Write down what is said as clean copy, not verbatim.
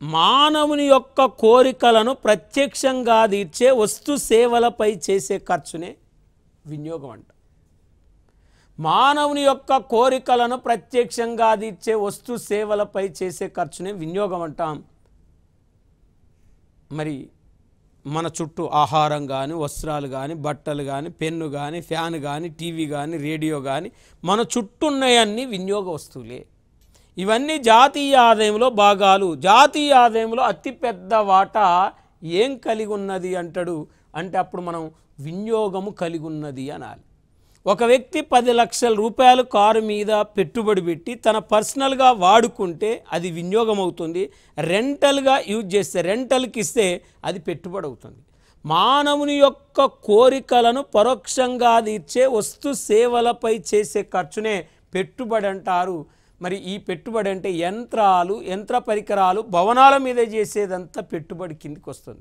మానవుని యొక్క కోరికలను ప్రత్యక్షంగా తీర్చే వస్తు సేవలపై చేసే ఖర్చునే వినియోగం అంట. మానవుని యొక్క కోరికలను ప్రత్యక్షంగా తీర్చే వస్తు సేవలపై చేసే ఖర్చునే వినియోగం అంటాం. మరి మన చుట్టూ ఆహారం కానీ, వస్త్రాలు కానీ, బట్టలు కానీ, పెన్ను కానీ, ఫ్యాన్ కానీ, టీవీ కానీ, రేడియో కానీ, మన చుట్టూ ఉన్నాయన్నీ వినియోగ వస్తువులే. ఇవన్నీ జాతీయ ఆదాయంలో భాగాలు. జాతీయ ఆదాయంలో అతిపెద్ద వాటా ఏం కలిగి ఉన్నది అంటాడు అంటే అప్పుడు మనం వినియోగము కలిగి ఉన్నది అనాలి. ఒక వ్యక్తి 10 లక్షల రూపాయలు కారు మీద పెట్టుబడి పెట్టి తన పర్సనల్గా వాడుకుంటే అది వినియోగం అవుతుంది. రెంటల్గా యూజ్ చేస్తే, రెంటల్కి ఇస్తే అది పెట్టుబడి అవుతుంది. మానవుని యొక్క కోరికలను పరోక్షంగా తీర్చే వస్తు సేవలపై చేసే ఖర్చునే పెట్టుబడి అంటారు. మరి ఈ పెట్టుబడి అంటే యంత్రాలు, యంత్ర పరికరాలు, భవనాల మీద చేసేదంతా పెట్టుబడి కిందికి వస్తుంది.